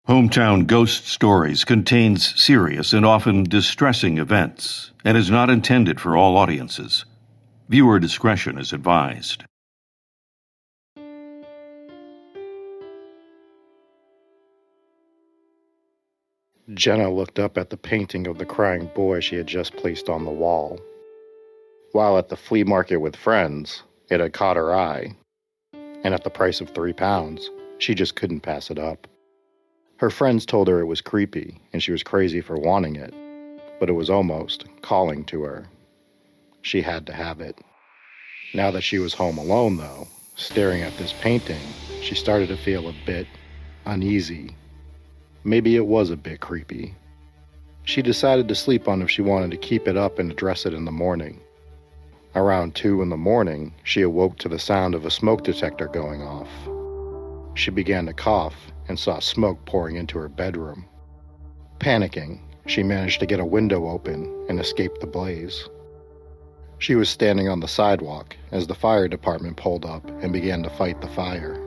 Hometown Ghost Stories contains serious and often distressing events and is not intended for all audiences. Viewer discretion is advised. Jenna looked up at the painting of the crying boy she had just placed on the wall. While at the flea market with friends, it had caught her eye, and at the price of £3, she just couldn't pass it up. Her friends told her it was creepy, and she was crazy for wanting it, but it was almost calling to her. She had to have it. Now that she was home alone, though, staring at this painting, she started to feel a bit uneasy. Maybe it was a bit creepy. She decided to sleep on if she wanted to keep it up and address it in the morning. Around 2 a.m, she awoke to the sound of a smoke detector going off. She began to cough and saw smoke pouring into her bedroom. Panicking, she managed to get a window open and escape the blaze. She was standing on the sidewalk as the fire department pulled up and began to fight the fire.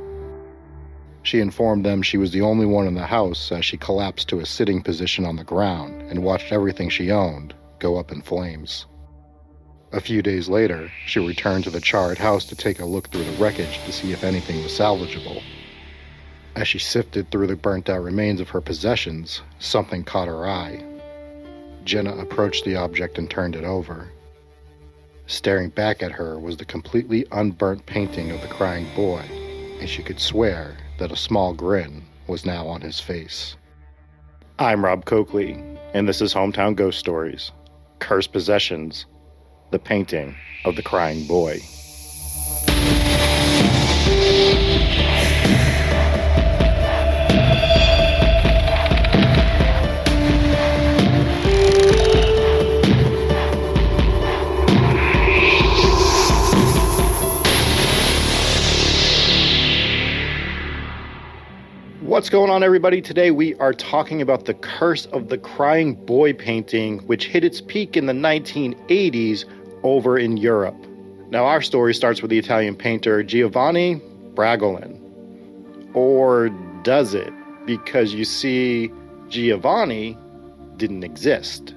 She informed them she was the only one in the house as she collapsed to a sitting position on the ground and watched everything she owned go up in flames. A few days later, she returned to the charred house to take a look through the wreckage to see if anything was salvageable. As she sifted through the burnt-out remains of her possessions, something caught her eye. Jenna approached the object and turned it over. Staring back at her was the completely unburnt painting of the crying boy, and she could swear that a small grin was now on his face. I'm Rob Coakley, and this is Hometown Ghost Stories, Cursed Possessions, the painting of the crying boy. What's going on, everybody? Today we are talking about the Curse of the Crying Boy painting, which hit its peak in the 1980s over in Europe. Now, our story starts with the Italian painter Giovanni Bragolin. Or does it? Because you see, Giovanni didn't exist.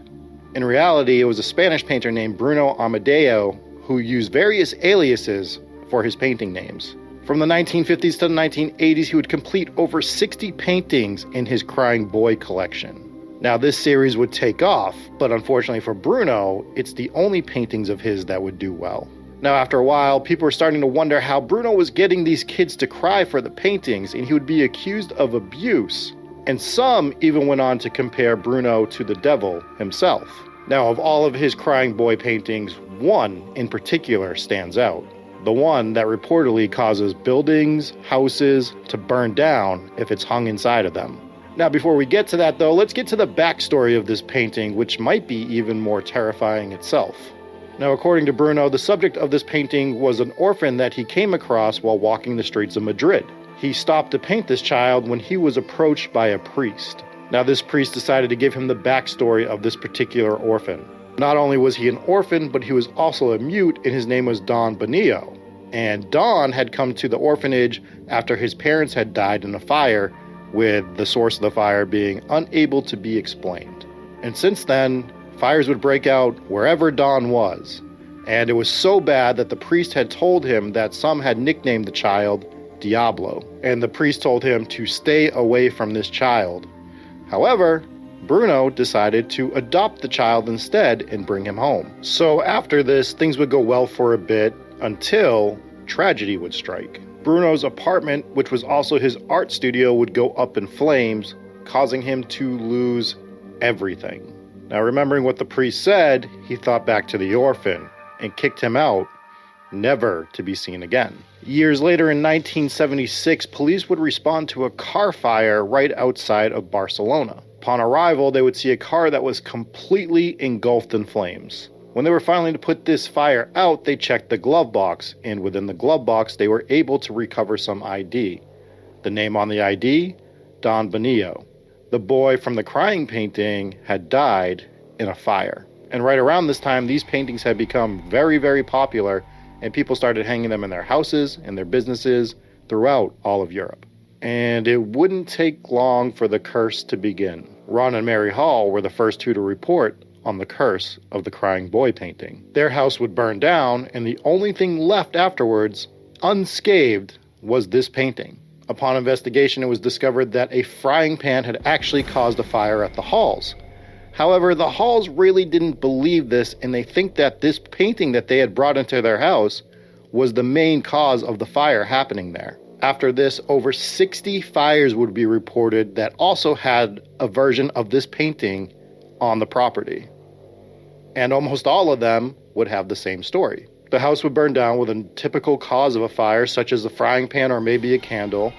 In reality, it was a Spanish painter named Bruno Amadeo who used various aliases for his painting names. From the 1950s to the 1980s, he would complete over 60 paintings in his Crying Boy collection. Now, this series would take off, but unfortunately for Bruno, it's the only paintings of his that would do well. Now, after a while, people were starting to wonder how Bruno was getting these kids to cry for the paintings, and he would be accused of abuse. And some even went on to compare Bruno to the devil himself. Now, of all of his Crying Boy paintings, one in particular stands out. The one that reportedly causes buildings, houses to burn down if it's hung inside of them. Now, before we get to that, though, let's get to the backstory of this painting, which might be even more terrifying itself. Now, according to Bruno, the subject of this painting was an orphan that he came across while walking the streets of Madrid. He stopped to paint this child when he was approached by a priest. Now, this priest decided to give him the backstory of this particular orphan. Not only was he an orphan, but he was also a mute, and his name was Don Bonillo. And Don had come to the orphanage after his parents had died in a fire, with the source of the fire being unable to be explained. And since then, fires would break out wherever Don was. And it was so bad that the priest had told him that some had nicknamed the child Diablo. And the priest told him to stay away from this child. However, Bruno decided to adopt the child instead and bring him home. So after this, things would go well for a bit until tragedy would strike. Bruno's apartment, which was also his art studio, would go up in flames, causing him to lose everything. Now, remembering what the priest said, he thought back to the orphan and kicked him out, never to be seen again. Years later, in 1976, police would respond to a car fire right outside of Barcelona. Upon arrival, they would see a car that was completely engulfed in flames. When they were finally to put this fire out, they checked the glove box, and within the glove box, they were able to recover some ID. The name on the ID? Don Bonillo. The boy from the crying painting had died in a fire. And right around this time, these paintings had become very, very popular, and people started hanging them in their houses and their businesses throughout all of Europe. and it wouldn't take long for the curse to begin. Ron and Mary Hall were the first two to report on the curse of the crying boy painting. Their house would burn down, and the only thing left afterwards, unscathed, was this painting. Upon investigation, it was discovered that a frying pan had actually caused a fire at the Halls. However, the Halls really didn't believe this, and they think that this painting that they had brought into their house was the main cause of the fire happening there. After this, over 60 fires would be reported that also had a version of this painting on the property. And almost all of them would have the same story. The house would burn down with a typical cause of a fire, such as a frying pan or maybe a candle.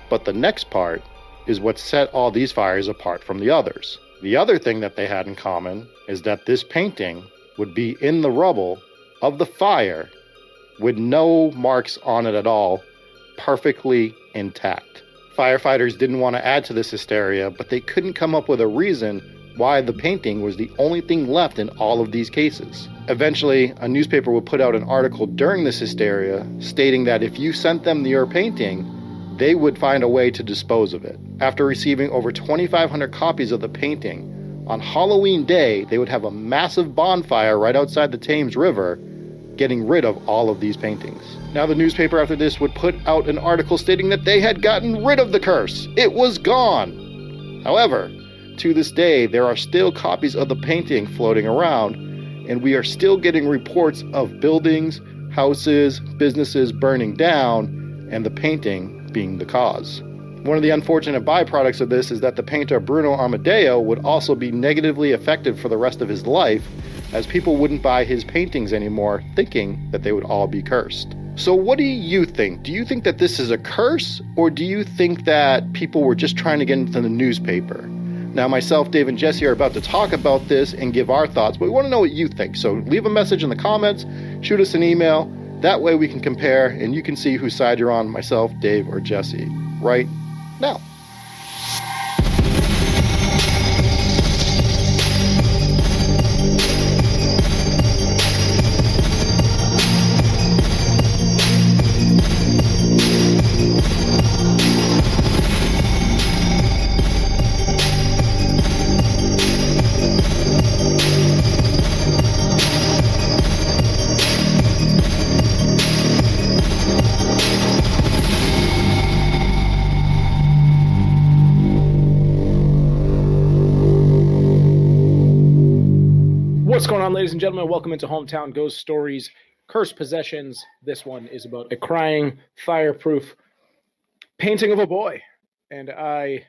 But the next part is what set all these fires apart from the others. The other thing that they had in common is that this painting would be in the rubble of the fire with no marks on it at all, perfectly intact. Firefighters didn't want to add to this hysteria, but they couldn't come up with a reason why the painting was the only thing left in all of these cases. Eventually, a newspaper would put out an article during this hysteria stating that if you sent them your painting, they would find a way to dispose of it. After receiving over 2,500 copies of the painting, on Halloween Day, they would have a massive bonfire right outside the Thames River, getting rid of all of these paintings. Now, the newspaper after this would put out an article stating that they had gotten rid of the curse. It was gone. However, to this day, there are still copies of the painting floating around, and we are still getting reports of buildings, houses, businesses burning down, and the painting being the cause. One of the unfortunate byproducts of this is that the painter Bruno Amadeo would also be negatively affected for the rest of his life, as people wouldn't buy his paintings anymore, thinking that they would all be cursed. So what do you think? Do you think that this is a curse, or do you think that people were just trying to get into the newspaper? Now, myself, Dave, and Jesse are about to talk about this and give our thoughts, but we want to know what you think. So leave a message in the comments, shoot us an email. That way we can compare, and you can see whose side you're on, myself, Dave, or Jesse, right now. What's going on, ladies and gentlemen? Welcome into Hometown Ghost Stories, Cursed Possessions. This one is about a crying, fireproof painting of a boy. And I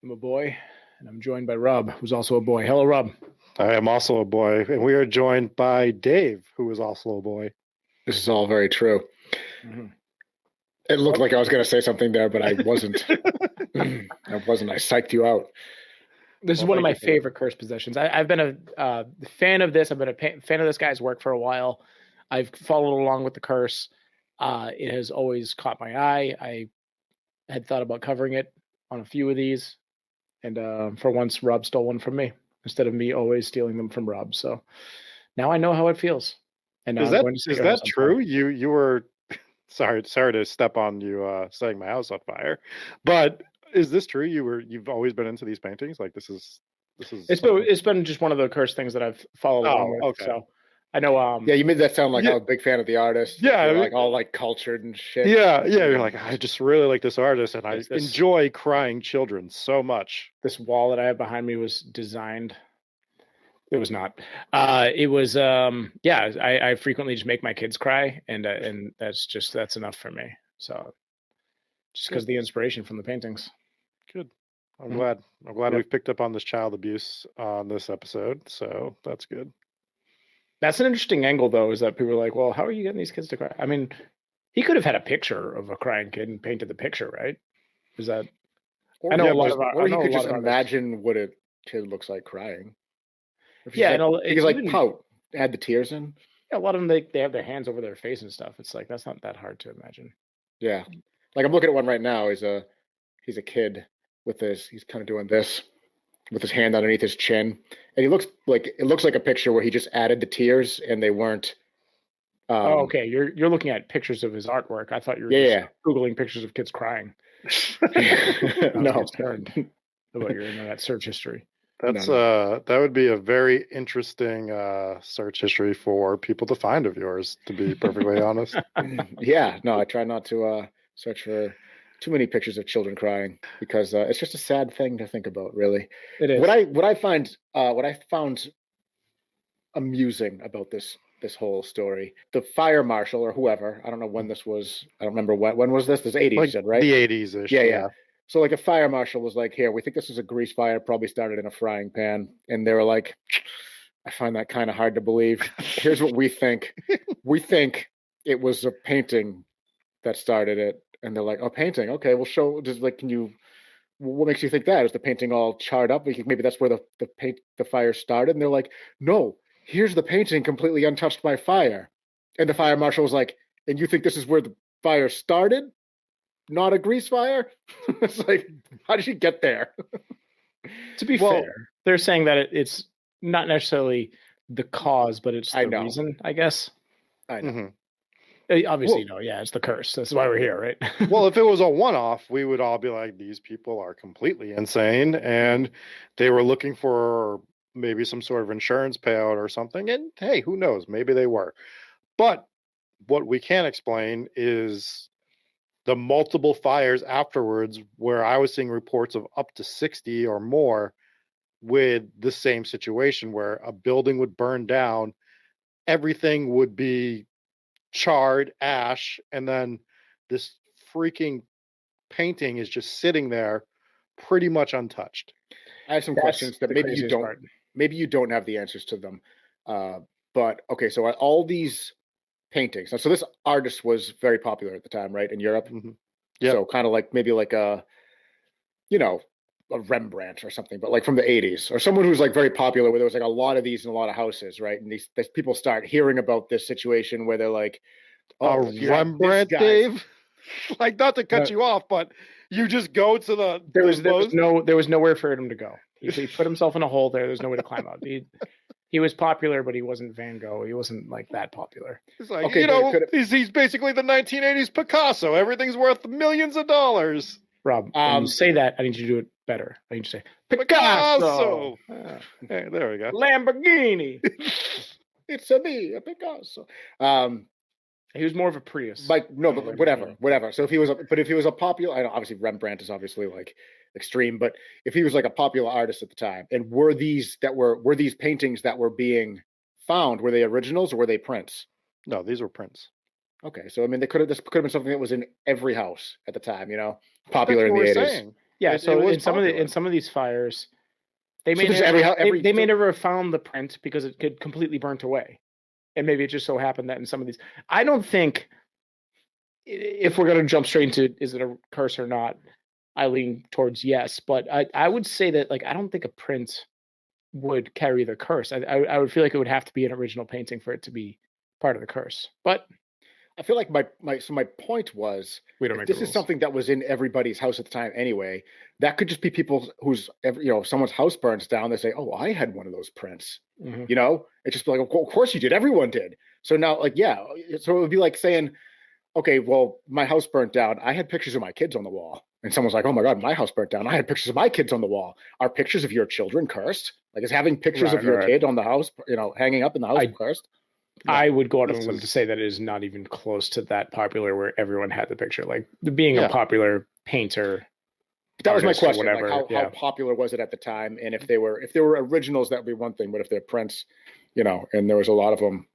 am a boy, and I'm joined by Rob, who's also a boy. Hello, Rob. I am also a boy, and we are joined by Dave, who is also a boy. This is all very true. Mm-hmm. It looked like I was going to say something there, but I wasn't. I psyched you out. This is one of my favorite cursed possessions. I've been a fan of this. I've been a fan of this guy's work for a while. I've followed along with the curse. It has always caught my eye. I had thought about covering it on a few of these. And for once, Rob stole one from me instead of me always stealing them from Rob. So now I know how it feels. And is that true? You were sorry to step on you setting my house on fire, but is this true? You've always been into these paintings? Like this is it's been just one of the cursed things that I've followed along with. Okay. So I know yeah, you made that sound like I'm a big fan of the artist. Yeah, you're like all like cultured and shit. Yeah, you're like, I just really like this artist, and I enjoy crying children so much. This wall that I have behind me was designed. It was not. It was I frequently just make my kids cry, and that's enough for me. So just because of the inspiration from the paintings. Good. I'm glad we've picked up on this child abuse on this episode, so that's good. That's an interesting angle, though, is that people are like, well, how are you getting these kids to cry? I mean, he could have had a picture of a crying kid and painted the picture, right? Is that... Or, you could just imagine what a kid looks like crying. Yeah, because like pout, add the tears in. Yeah, a lot of them, they have their hands over their face and stuff. It's like, that's not that hard to imagine. Yeah. Like I'm looking at one right now. He's a kid with this. He's kind of doing this with his hand underneath his chin, and it looks like a picture where he just added the tears and they weren't. Okay. You're looking at pictures of his artwork. I thought you were just Googling pictures of kids crying. No. Concerned about your internet search history. That's that would be a very interesting search history for people to find of yours, to be perfectly honest. Yeah, no, I try not to search for too many pictures of children crying because it's just a sad thing to think about, really. It is. What I found amusing about this whole story, the fire marshal or whoever, I don't know when this was, I don't remember when was this? This 80s, Like you said, right? the 80s-ish. Yeah. So like a fire marshal was like, here, we think this is a grease fire, probably started in a frying pan. And they were like, I find that kind of hard to believe. Here's what we think. We think it was a painting that started it. And they're like, oh, painting. Okay, well, show, just like, what makes you think that? Is the painting all charred up? Maybe that's where the fire started. And they're like, no, here's the painting completely untouched by fire. And the fire marshal was like, and you think this is where the fire started? Not a grease fire? It's like, how did you get there? To be fair, they're saying that it's not necessarily the cause, but it's the reason, I guess. I know. Obviously, it's the curse. That's why we're here, right? Well, if it was a one-off, we would all be like, these people are completely insane, and they were looking for maybe some sort of insurance payout or something, and hey, who knows? Maybe they were. But what we can't explain is the multiple fires afterwards, where I was seeing reports of up to 60 or more with the same situation, where a building would burn down, everything would be charred ash, and then this freaking painting is just sitting there pretty much untouched. I have some questions that maybe you don't have the answers to them. But okay, so all these paintings. So this artist was very popular at the time, right, in Europe. Yeah. So kind of like maybe like a Rembrandt or something, but like from the 80s, or someone who's like very popular, where there was like a lot of these in a lot of houses, right? And these people start hearing about this situation where they're like, oh, Rembrandt, Dave? Like, not to cut you off, but you just go to the there was nowhere for him to go. He put himself in a hole there. There's no way to climb out. He was popular, but he wasn't Van Gogh. He wasn't like that popular. It's like, he's basically the 1980s Picasso. Everything's worth millions of dollars. Rob, when you say that, I need you to do it better. I need you to say Picasso. Hey, there we go. Lamborghini. It's a Picasso. He was more of a Prius. Like no, but whatever. So if he was a popular, I know obviously Rembrandt is obviously like extreme, but if he was like a popular artist at the time, and were these paintings that were being found, were they originals or were they prints? No, these were prints. Okay, so I mean, this could have been something that was in every house at the time, popular in the 80s. Yeah, so in some of these fires, they may never have found the print because it could completely burnt away, and maybe it just so happened that in some of these, I don't think, if we're going to jump straight into is it a curse or not, I lean towards yes, but I would say that like I don't think a print would carry the curse. I would feel like it would have to be an original painting for it to be part of the curse, but. I feel like my point was, this is something that was in everybody's house at the time anyway. That could just be people whose someone's house burns down. They say, "Oh, I had one of those prints." Mm-hmm. It's just like, of course you did. Everyone did. So now, like, yeah. So it would be like saying, "Okay, well, my house burnt down. I had pictures of my kids on the wall." And someone's like, "Oh my God, my house burnt down. I had pictures of my kids on the wall." Are pictures of your children cursed? Like, is having pictures of your kid on the house, hanging up in the house cursed? No, I would go out on a limb to say that it is not even close to that popular where everyone had the picture. Like being a popular painter. That was my question. Like how popular was it at the time? And if they were originals, that would be one thing. But if they're prints, and there was a lot of them,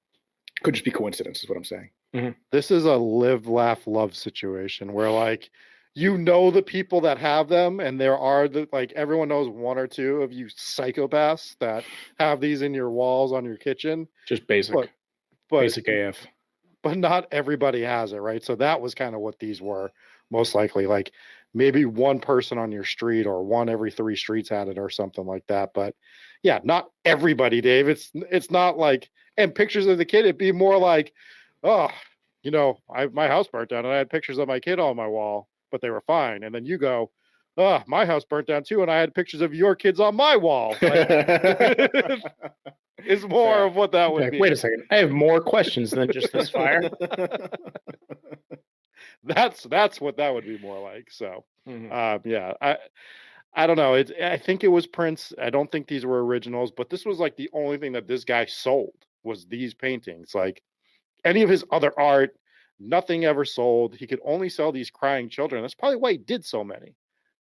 could just be coincidence, is what I'm saying. Mm-hmm. This is a live, laugh, love situation where like the people that have them, and there are everyone knows one or two of you psychopaths that have these in your walls on your kitchen. Just basic. Basic AF. But not everybody has it, right? So that was kind of what these were, most likely. Like maybe one person on your street or one every 3 streets had it or something like that. But yeah, not everybody, Dave. It's not like, and pictures of the kid, it'd be more like, oh, my house burnt down and I had pictures of my kid on my wall, but they were fine. And then you go, oh, my house burnt down too, and I had pictures of your kids on my wall. Is more of what that would be. Wait a second. I have more questions than just this fire. That's what that would be more like. So, Mhm. yeah, I don't know. I think it was prints. I don't think these were originals, but this was like the only thing that this guy sold was these paintings. Like any of his other art, nothing ever sold. He could only sell these crying children. That's probably why he did so many,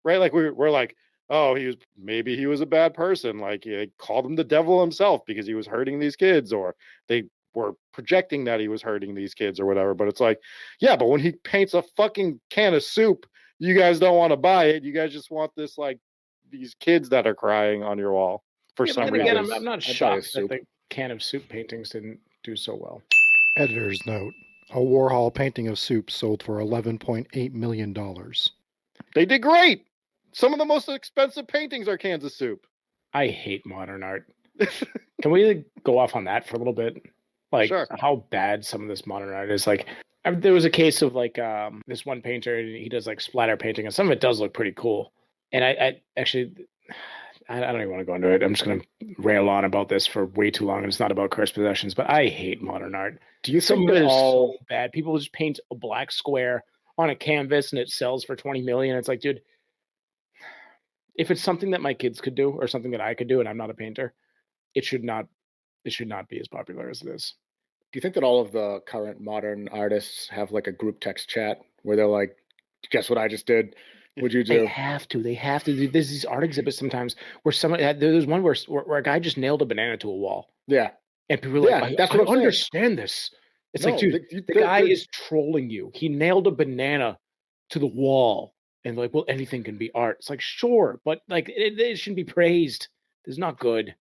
right? Like we're like, oh, maybe he was a bad person. Like he called him the devil himself because he was hurting these kids, or they were projecting that he was hurting these kids or whatever. But it's like, yeah, but when he paints a fucking can of soup, you guys don't want to buy it. You guys just want this like these kids that are crying on your wall for Yeah, but some then again, reason. I'm not I'd buy shocked his that soup. the can of soup paintings didn't do so well. Editor's note: a Warhol painting of soup sold for $11.8 million. They did great. Some of the most expensive paintings are cans of soup. I hate modern art. Can we go off on that for a little bit? Like Sure. how bad some of this modern art is. Like there was a case of like this one painter, and he does like splatter painting, and some of it does look pretty cool. And I actually, I don't even want to go into it. I'm just gonna rail on about this for way too long, and it's not about cursed possessions. But I hate modern art. Do you Some think of it that is all? so bad. People just paint a black square on a canvas, and it sells for 20 million. It's like, dude, if it's something that my kids could do or something that I could do, and I'm not a painter, it should not be as popular as it is. Do you think that all of the current modern artists have like a group text chat where they're like, "Guess what I just did? What'd you They do?" have to. They have to do. There's these art exhibits sometimes where someone. There's one where a guy just nailed a banana to a wall, Yeah, and people are yeah, like, that's I what I'm saying. understand this. It's like, No, dude, the guy is trolling you. He nailed a banana to the wall, and like, well, anything can be art. It's like, sure, but like, it shouldn't be praised. It's not good.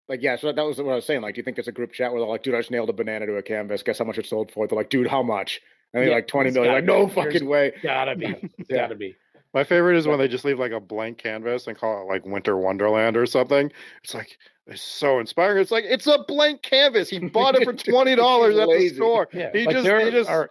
like, yeah. So that was what I was saying. Like, do you think there's a group chat where they're like, "Dude, I just nailed a banana to a canvas. Guess how much it sold for?" They're like, "Dude, how much?" And they're Yeah, like, 20 it's million. gotta Like, no be. There's fucking way. Gotta be. It's Yeah. gotta be. My favorite is when Yeah. they just leave like a blank canvas and call it like Winter Wonderland or something. It's like it's so inspiring. It's like it's a blank canvas. He bought it for $20 at the Lazy. store. Yeah, He like just are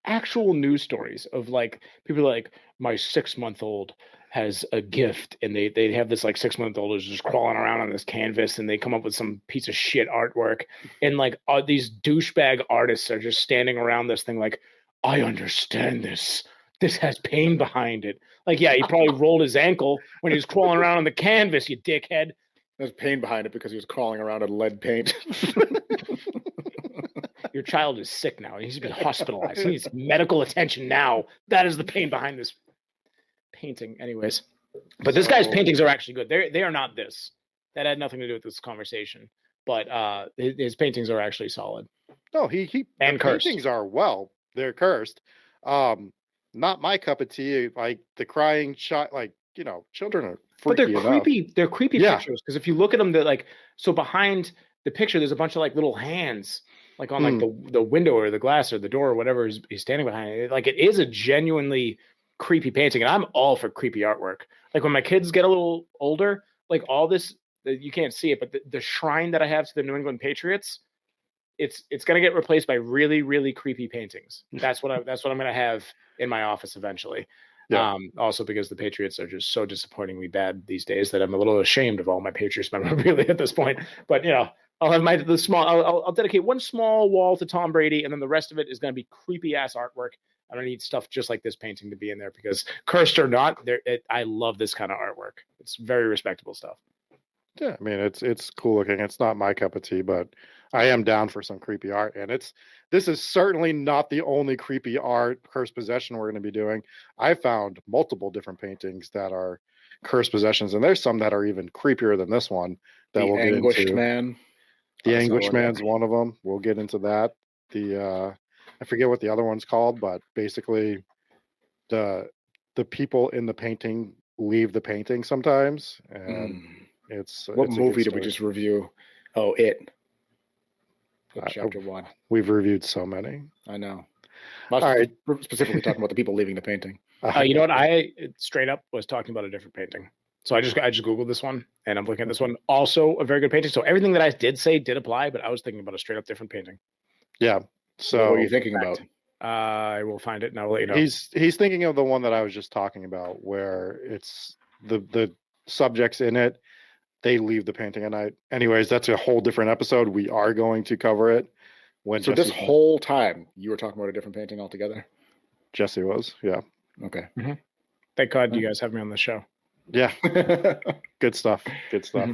actual news stories of like people like my 6-month-old has a gift, and they have this like 6-month-old who's just crawling around on this canvas, and they come up with some piece of shit artwork, and like these douchebag artists are just standing around this thing like, I understand this. This has pain behind it. Like, yeah, he probably rolled his ankle when he was crawling around on the canvas, you dickhead. There's pain behind it because he was crawling around in lead paint. Your child is sick now. He needs to be hospitalized. He needs medical attention now. That is the pain behind this painting. Anyways, but this guy's paintings are actually good. They are not this. That had nothing to do with this conversation. But his paintings are actually solid. No, he And the cursed. paintings are they're cursed. Not my cup of tea. Like the crying child, like children are freaky But they're enough. creepy. They're creepy Yeah. pictures, because if you look at them, they're like, so behind the picture, there's a bunch of like little hands, like on like the window or the glass or the door or whatever he's standing behind. Like it is a genuinely creepy painting, and I'm all for creepy artwork. Like when my kids get a little older, like all this, you can't see it, but the shrine that I have to the New England Patriots, it's gonna get replaced by really, really creepy paintings. That's what I'm gonna have in my office eventually. Yeah. Also because the Patriots are just so disappointingly bad these days that I'm a little ashamed of all my Patriots memorabilia at this point. But I'll have I'll dedicate one small wall to Tom Brady, and then the rest of it is going to be creepy ass artwork. I don't need stuff just like this painting to be in there, because cursed or not, I love this kind of artwork. It's very respectable stuff. Yeah, I mean it's cool looking. It's not my cup of tea, but I am down for some creepy art. And this is certainly not the only creepy art cursed possession we're going to be doing. I found multiple different paintings that are cursed possessions, and there's some that are even creepier than this one that we'll get into. Man. The Anguished Man's one of them. We'll get into that. I forget what the other one's called, but basically the people in the painting leave the painting sometimes, and What it's movie did we just review? Oh, It. Chapter 1. We've reviewed so many. I know. All right. Specifically talking about the people leaving the painting. You know what? I straight up was talking about a different painting. So I just Googled this one, and I'm looking at this one. Also a very good painting. So everything that I did say did apply, but I was thinking about a straight up different painting. Yeah. So what were you thinking about? I will find it and I will let you know. He's thinking of the one that I was just talking about, where it's the subjects in it, they leave the painting, and anyways, that's a whole different episode. We are going to cover it So this whole time you were talking about a different painting altogether? Jesse was. Yeah. Okay. Thank God you guys have me on the show. Yeah. Good stuff. Good stuff.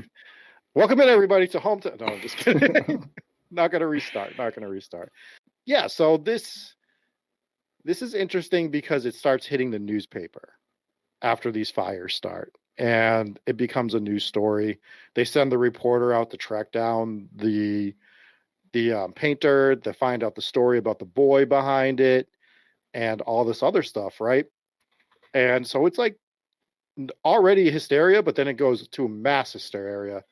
Welcome in, everybody, to Hometown. No, I'm just kidding. Not going to restart. Yeah, so this is interesting because it starts hitting the newspaper after these fires start, and it becomes a news story. They send the reporter out to track down the painter, to find out the story about the boy behind it, and all this other stuff, right? And so it's like already hysteria, but then it goes to mass hysteria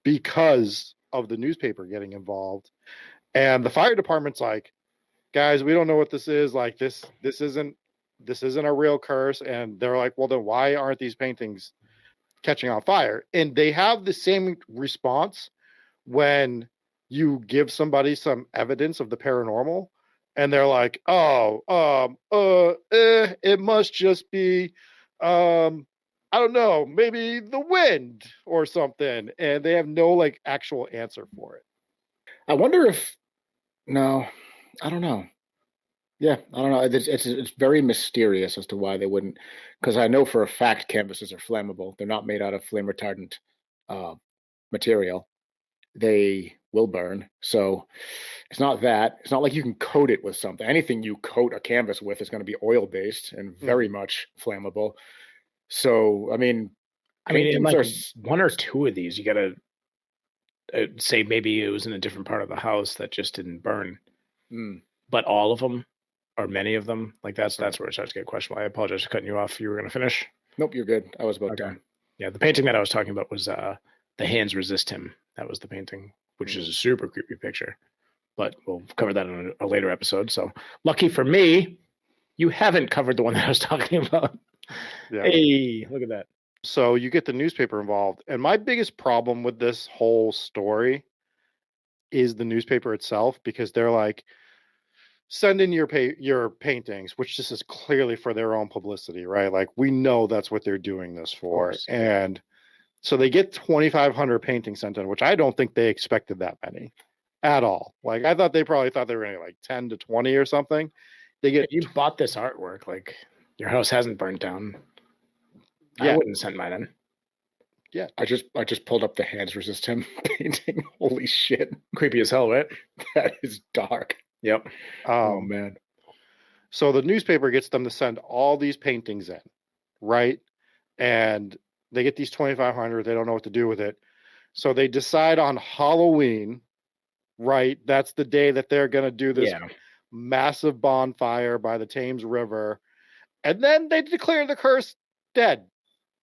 because of the newspaper getting involved. And the fire department's like, guys, we don't know what this is. Like this isn't a real curse. And they're like, well, then why aren't these paintings catching on fire? And they have the same response when you give somebody some evidence of the paranormal, and they're like, it must just be, I don't know, maybe the wind or something. And they have no like actual answer for it. I wonder if, no, I don't know. Yeah, I don't know. It's very mysterious as to why they wouldn't, because I know for a fact canvases are flammable. They're not made out of flame retardant material. They will burn. So it's not that. It's not like you can coat it with something. Anything you coat a canvas with is going to be oil based and very much flammable. So I mean, in like one or two of these, you gotta say maybe it was in a different part of the house that just didn't burn. But all of them, or many of them, like that's where it starts to get questionable. I apologize for cutting you off. You were gonna finish? Nope, you're good. I was about done. Yeah, the painting that I was talking about was The Hands Resist Him. That was the painting, which is a super creepy picture. But we'll cover that in a later episode. So lucky for me, you haven't covered the one that I was talking about. Yeah. Hey, look at that. So you get the newspaper involved. And my biggest problem with this whole story is the newspaper itself, because they're like, send in your paintings, which this is clearly for their own publicity, right? Like we know that's what they're doing this for. And so they get 2,500 paintings sent in, which I don't think they expected that many at all. Like I thought they probably thought they were going to like 10 to 20 or something. They get you bought this artwork, like your house hasn't burnt down. I wouldn't send mine in. Yeah. I just pulled up the Hands Resist Him painting. Holy shit. Creepy as hell, right? That is dark. Yep. Oh man. So the newspaper gets them to send all these paintings in, right? And they get these 2,500. They don't know what to do with it. So they decide on Halloween, right? That's the day that they're going to do this massive bonfire by the Thames River. And then they declare the curse dead.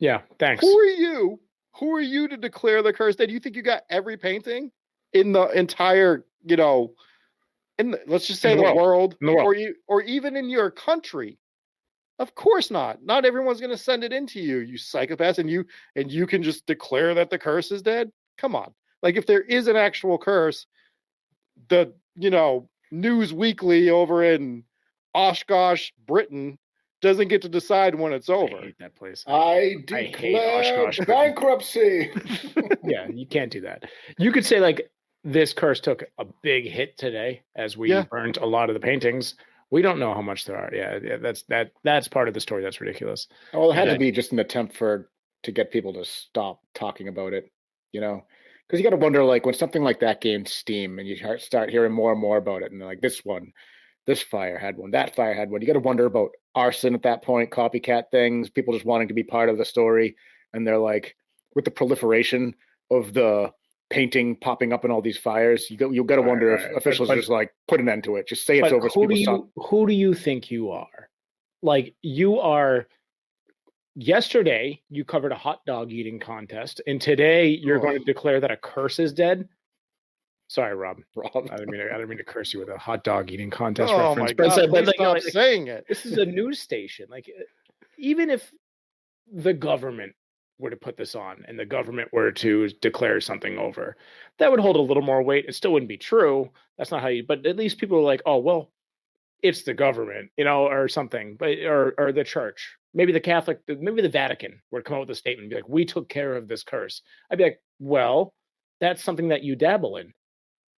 Yeah, thanks. Who are you? Who are you to declare the curse dead? You think you got every painting in the entire, let's just say the world, or even in your country? Of course not. Not everyone's going to send it into you, you psychopaths, and you can just declare that the curse is dead. Come on. Like if there is an actual curse, the, News Weekly over in Oshkosh, Britain, doesn't get to decide when it's over. I hate that place. I declare bankruptcy. Yeah, you can't do that. You could say like this curse took a big hit today as we burnt a lot of the paintings. We don't know how much there are. Yeah, that's part of the story. That's ridiculous. Well, it had to be just an attempt to get people to stop talking about it, because you got to wonder, like, when something like that gained steam and you start hearing more and more about it, and like this fire had one, that fire had one. You got to wonder about arson at that point, copycat things, people just wanting to be part of the story, and they're like, with the proliferation of the painting popping up in all these fires, you got to wonder if officials just like put an end to it. Just say it's over. Who do you think you are? Like you are. Yesterday you covered a hot dog eating contest, and today you're going to declare that a curse is dead. Sorry, Rob. I didn't mean to curse you with a hot dog eating contest reference. My God, stop saying it. This is a news station. Like, even if the government were to put this on and the government were to declare something over, that would hold a little more weight. It still wouldn't be true. That's not how but at least people are like, oh, well, it's the government, or something, or the church, maybe maybe the Vatican would come out with a statement and be like, we took care of this curse. I'd be like, well, that's something that you dabble in.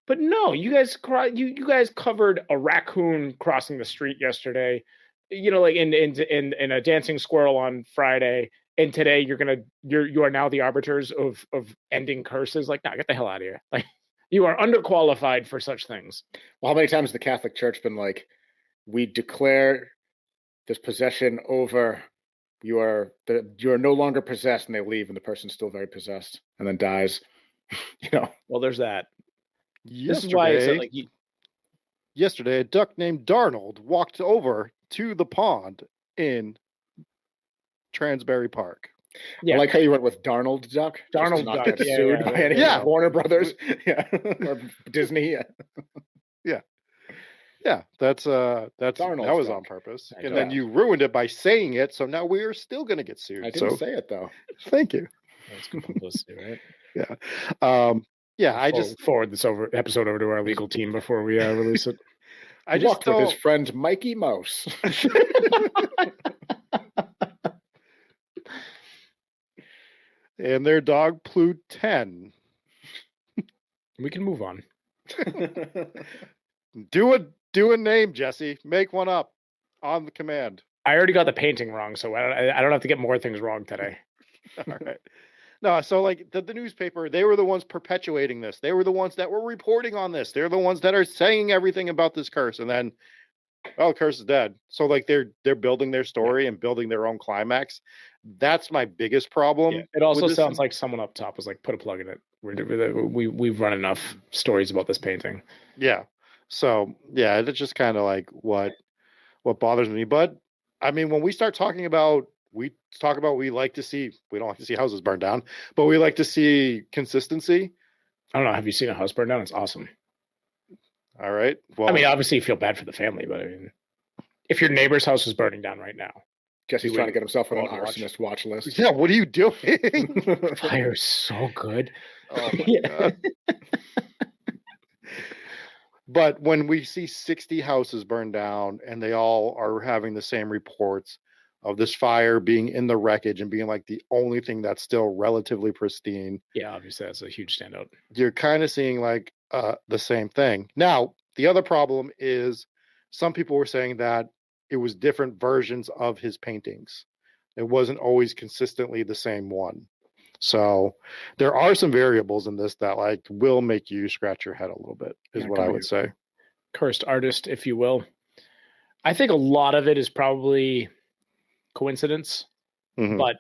But no, you guys covered a raccoon crossing the street yesterday. like in a dancing squirrel on Friday, and today you are now the arbiters of ending curses. Like, nah, get the hell out of here. Like, you are underqualified for such things. Well, how many times has the Catholic Church been like, we declare this possession over, you are no longer possessed, and they leave, and the person's still very possessed, and then dies. Well, there's that. Yesterday, this is why I said, like, yesterday, a duck named Darnold walked over to the pond in Transbury Park. Yeah. I like how you went with Darnold Duck. Darnold Duck. Get sued by any Warner Brothers. Yeah. Or Disney. Yeah, that's Darnold that was Duck. On purpose. And then you ruined it by saying it, so now we're still going to get sued. I didn't say it, though. Thank you. That's good publicity, right? Yeah. I just forward this episode over to our legal team before we release it. I just with his friend Mikey Mouse. And their dog Pluton. We can move on. Do a name, Jesse. Make one up on the command. I already got the painting wrong, so I don't have to get more things wrong today. All right. No, so like the newspaper, they were the ones perpetuating this. They were the ones that were reporting on this. They're the ones that are saying everything about this curse. And then, the curse is dead. So like they're building their story and building their own climax. That's my biggest problem. Yeah. It also sounds like someone up top was like, put a plug in it. We've run enough stories about this painting. Yeah. So yeah, it's just kind of like what bothers me. But I mean, when we start talking about, we don't like to see houses burned down, but we like to see consistency. I don't know. Have you seen a house burned down? It's awesome. All right. Well, I mean, obviously you feel bad for the family, but I mean, if your neighbor's house was burning down right now, Jesse's trying to get himself on an arsonist watch list. Yeah. What are you doing? Fire's so good. Oh my God. But when we see 60 houses burned down and they all are having the same reports of this fire being in the wreckage and being like the only thing that's still relatively pristine. Yeah, obviously that's a huge standout. You're kind of seeing like the same thing. Now, the other problem is some people were saying that it was different versions of his paintings. It wasn't always consistently the same one. So there are some variables in this that like will make you scratch your head a little bit, is what I would say. Cursed artist, if you will. I think a lot of it is probably coincidence, but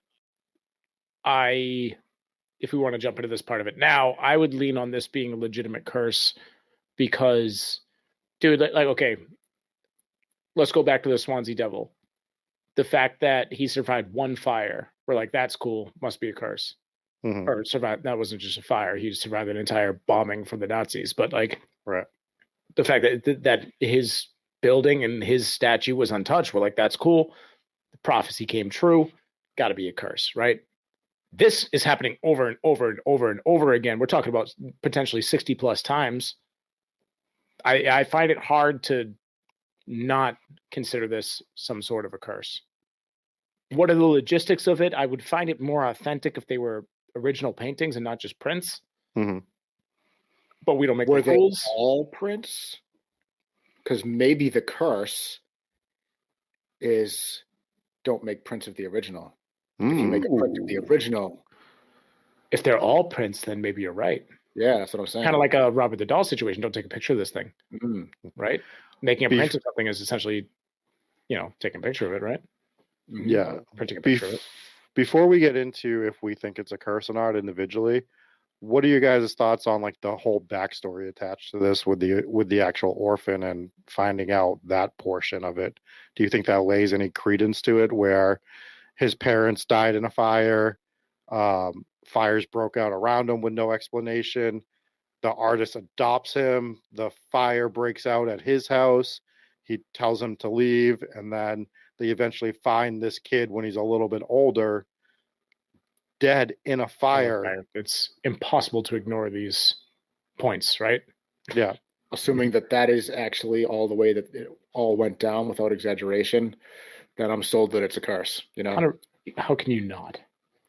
if we want to jump into this part of it now, I would lean on this being a legitimate curse because, dude, like, okay, let's go back to the Swansea Devil. The fact that he survived one fire, we're like, that's cool, must be a curse. Or survived, that wasn't just a fire, he survived an entire bombing from the Nazis. But like, right, the fact that his building and his statue was untouched, we're like, that's cool. The prophecy came true, got to be a curse, right? This is happening over and over and over and over again. We're talking about potentially 60 plus times. I find it hard to not consider this some sort of a curse. What are the logistics of it? I would find it more authentic if they were original paintings and not just prints. But we don't make the rules. They all prints? Because maybe the curse is don't make prints of the original. If you make a print of the original, if they're all prints, then maybe you're right. Yeah, that's what I'm saying. Kind of like a Robert the Doll situation. Don't take a picture of this thing, right? Making a print of something is essentially, taking a picture of it, right? Yeah, printing a picture of it. Before we get into if we think it's a curse or not individually, what are your guys' thoughts on like the whole backstory attached to this with the actual orphan and finding out that portion of it? Do you think that lays any credence to it, where his parents died in a fire, fires broke out around him with no explanation, the artist adopts him, the fire breaks out at his house, he tells him to leave, and then they eventually find this kid when he's a little bit older, dead in a fire. It's impossible to ignore these points, right? Yeah. Assuming that is actually all the way that it all went down without exaggeration, then I'm sold that it's a curse. How can you not?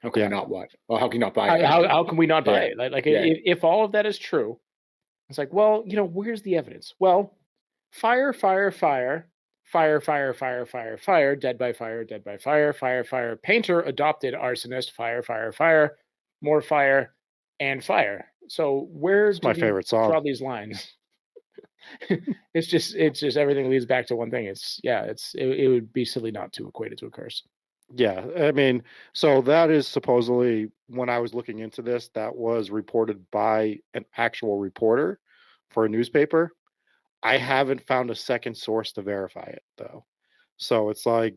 How can you not what? Well, how can you not buy it? How can we not buy it? Like if all of that is true, it's like, well, where's the evidence? Well, fire, fire, fire, fire, fire, fire, dead by fire, fire, fire, painter adopted arsonist, fire, fire, fire, more fire, and fire. So where do my we favorite song. draw these lines? It's just everything leads back to one thing. It would be silly not to equate it to a curse. Yeah, I mean, so that is supposedly, when I was looking into this, that was reported by an actual reporter for a newspaper. I haven't found a second source to verify it, though. So it's like,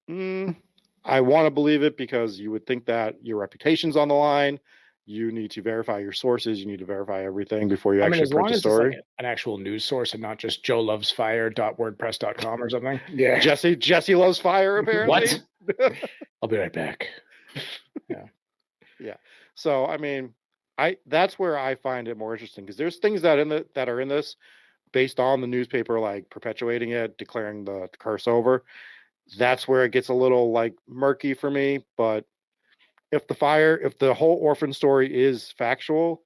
I want to believe it because you would think that your reputation's on the line. You need to verify your sources. You need to verify everything before you actually print the story. It's like an actual news source and not just joelovesfire.wordpress.com or something. Yeah, Jesse loves fire. Apparently. What? I'll be right back. Yeah. So I mean, that's where I find it more interesting, because there's things that are in this based on the newspaper, like perpetuating it, declaring the curse over. That's where it gets a little like murky for me. But if the whole orphan story is factual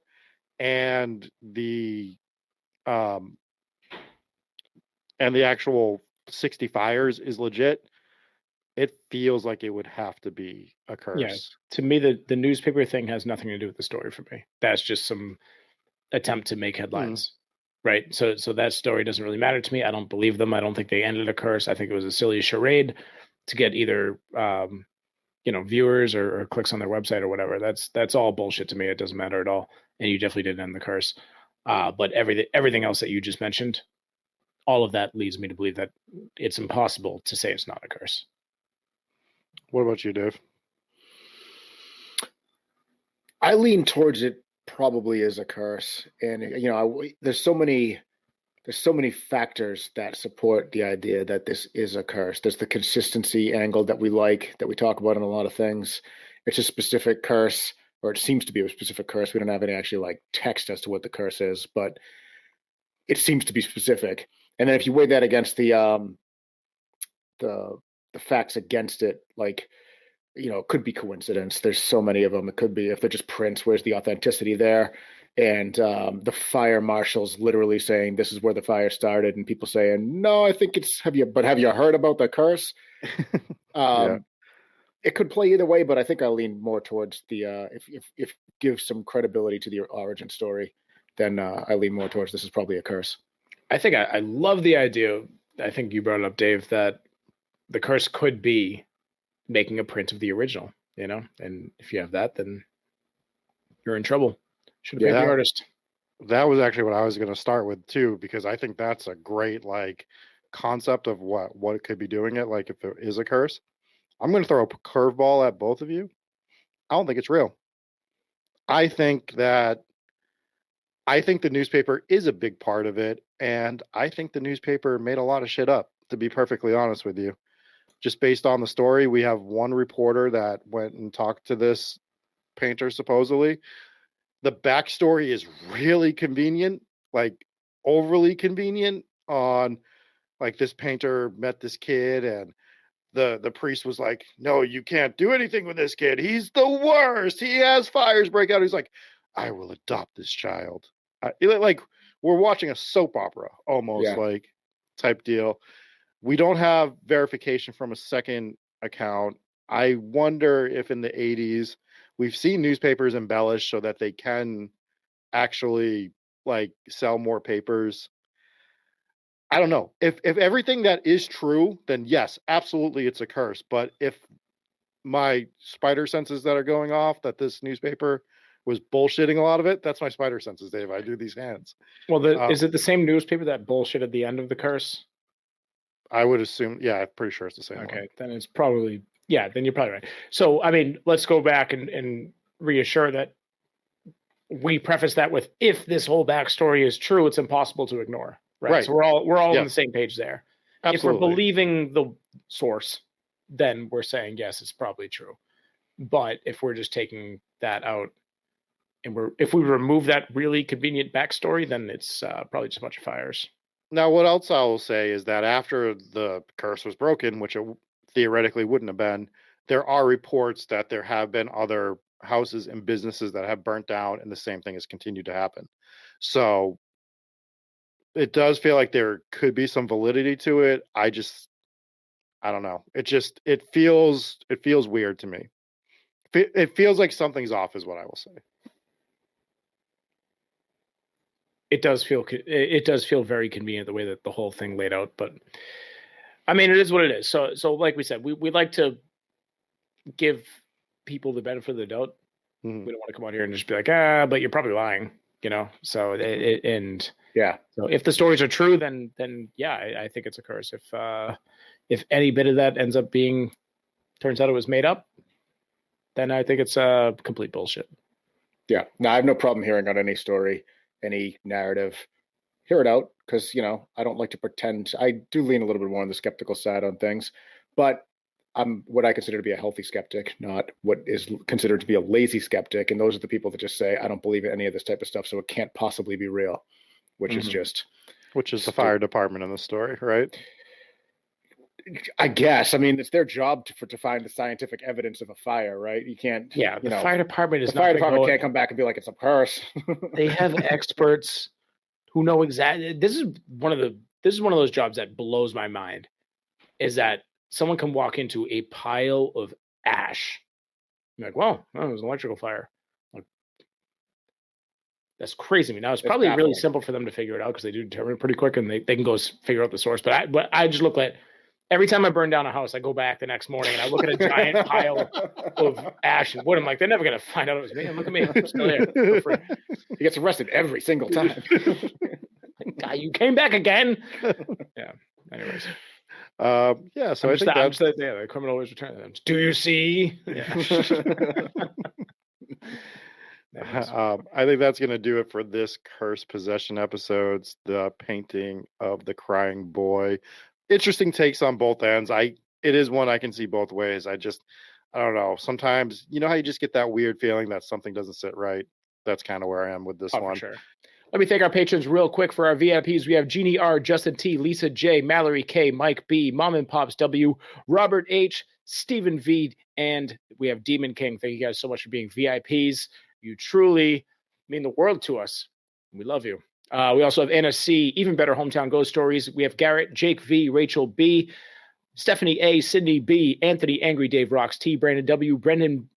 and the actual 60 fires is legit, it feels like it would have to be a curse. Yeah, to me, the newspaper thing has nothing to do with the story for me. That's just some attempt to make headlines, right? So that story doesn't really matter to me. I don't believe them. I don't think they ended a curse. I think it was a silly charade to get either viewers or clicks on their website or whatever. That's all bullshit to me. It doesn't matter at all. And you definitely didn't end the curse. But everything else that you just mentioned, all of that leads me to believe that it's impossible to say it's not a curse. What about you, Dave? I lean towards it probably as a curse, and there's so many factors that support the idea that this is a curse. There's the consistency angle that we talk about in a lot of things. It's a specific curse, or it seems to be a specific curse. We don't have any actually like text as to what the curse is, but it seems to be specific. And then if you weigh that against the facts against it, like, it could be coincidence. There's so many of them. It could be, if they're just prints, where's the authenticity there? And the fire marshals literally saying this is where the fire started, and people saying, no, I think have you heard about the curse? It could play either way, but I think I lean more towards the if give some credibility to the origin story, then I lean more towards this is probably a curse. I think I love the idea. I think you brought it up, Dave, that the curse could be making a print of the original, and if you have that, then you're in trouble. Should have paid the artist. That was actually what I was going to start with too, because I think that's a great like concept of what it could be doing it. Like if there is a curse, I'm going to throw a curveball at both of you. I don't think it's real. I think the newspaper is a big part of it, and I think the newspaper made a lot of shit up, to be perfectly honest with you. Just based on the story, we have one reporter that went and talked to this painter, supposedly. The backstory is really convenient, like overly convenient, on like this painter met this kid and the priest was like, no, you can't do anything with this kid. He's the worst. He has fires break out. He's like, I will adopt this child. Like we're watching a soap opera almost, like type deal. We don't have verification from a second account. I wonder if in the 80s we've seen newspapers embellished so that they can actually like sell more papers. I don't know. If everything that is true, then yes, absolutely it's a curse. But if my spider senses that are going off, that this newspaper was bullshitting a lot of it, that's my spider senses, Dave. I do these hands. Well, is it the same newspaper that bullshitted the end of the curse? I would assume, yeah, I'm pretty sure it's the same one. Okay, then it's probably, then you're probably right. So, I mean, let's go back and reassure that we preface that with, if this whole backstory is true, it's impossible to ignore. Right. So we're all on the same page there. Absolutely. If we're believing the source, then we're saying, yes, it's probably true. But if we're just taking that out and if we remove that really convenient backstory, then it's probably just a bunch of fires. Now, what else I will say is that after the curse was broken, which it theoretically wouldn't have been, there are reports that there have been other houses and businesses that have burnt down, and the same thing has continued to happen. So it does feel like there could be some validity to it. I just I don't know. It feels weird to me. It feels like something's off, is what I will say. It does feel very convenient the way that the whole thing laid out, but I mean, it is what it is. So like we said, we like to give people the benefit of the doubt. Mhm. We don't want to come out here and just be like, but you're probably lying, So Yeah. So if the stories are true, then yeah, I think it's a curse. If any bit of that ends up turns out it was made up, then I think it's complete bullshit. Yeah. No, I have no problem hearing out any story, any narrative. Hear it out, because I don't like to pretend. I do lean a little bit more on the skeptical side on things, but I'm what I consider to be a healthy skeptic, not what is considered to be a lazy skeptic. And those are the people that just say, I don't believe in any of this type of stuff, so it can't possibly be real, which is just... Which is the fire department in the story, right? I guess. I mean, it's their job to find the scientific evidence of a fire, right? You can't... Yeah, the fire department is the fire department can't come back and be like, it's a curse. They have experts who know exactly... This is one of those jobs that blows my mind, is that someone can walk into a pile of ash. You're like, well, it was an electrical fire. Like, that's crazy to me. Now, it's probably really simple for them to figure it out because they do determine it pretty quick and they can go figure out the source. But I just look at... Every time I burn down a house, I go back the next morning and I look at a giant pile of ash and wood. I'm like, they're never going to find out it was me. And look at me. I'm still here. He gets arrested every single time. God, you came back again. Yeah. Anyways. Yeah. So the criminal always return. Do you see? Yeah. I think that's going to do it for this Cursed Possession episodes. The painting of the crying boy. Interesting takes on both ends. It is one I can see both ways. I don't know. Sometimes, how you just get that weird feeling that something doesn't sit right. That's kind of where I am with this one. For sure. Let me thank our patrons real quick for our VIPs. We have Jeannie R, Justin T, Lisa J, Mallory K, Mike B, Mom and Pops W, Robert H, Stephen V, and we have Demon King. Thank you guys so much for being VIPs. You truly mean the world to us. We love you. We also have Anna C, Even Better Hometown Ghost Stories. We have Garrett, Jake V, Rachel B, Stephanie A, Sydney B, Anthony Angry Dave Rocks T, Brandon W, Brennan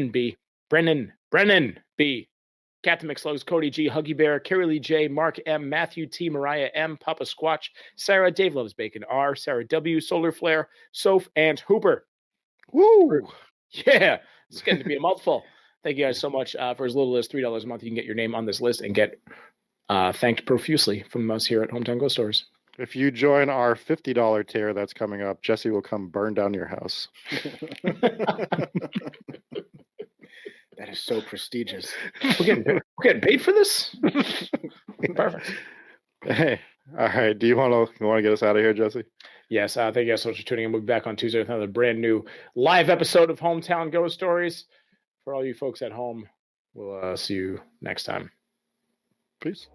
B, Captain McSlugs, Cody G, Huggy Bear, Carrie Lee J, Mark M, Matthew T, Mariah M, Papa Squatch, Sarah, Dave Loves Bacon R, Sarah W, Solar Flare, Soph, and Hooper. Woo! Yeah, it's getting to be a mouthful. Thank you guys so much. For as little as $3 a month, you can get your name on this list and get thanked profusely from us here at Hometown Ghost Stories. If you join our $50 tier that's coming up, Jesse will come burn down your house. That is so prestigious. We're getting paid for this? Perfect. Hey, all right. Do you want to get us out of here, Jesse? Yes. Thank you guys so much for tuning in. We'll be back on Tuesday with another brand new live episode of Hometown Ghost Stories. For all you folks at home, we'll see you next time. Peace.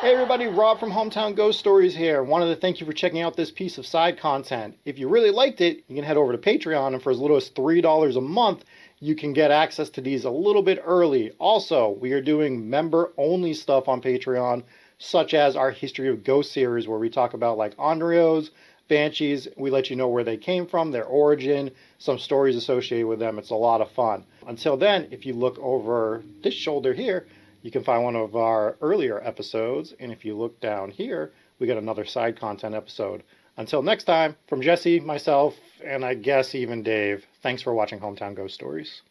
Hey everybody, Rob from Hometown Ghost Stories here. Wanted to thank you for checking out this piece of side content. If you really liked it, you can head over to Patreon, and for as little as $3 a month, you can get access to these a little bit early. Also, we are doing member-only stuff on Patreon, such as our History of Ghosts series, where we talk about like Andrios, Banshees. We let you know where they came from, their origin, some stories associated with them. It's a lot of fun. Until then, if you look over this shoulder here, you can find one of our earlier episodes, and if you look down here, we got another side content episode. Until next time, from Jesse, myself, and I guess even Dave, thanks for watching Hometown Ghost Stories.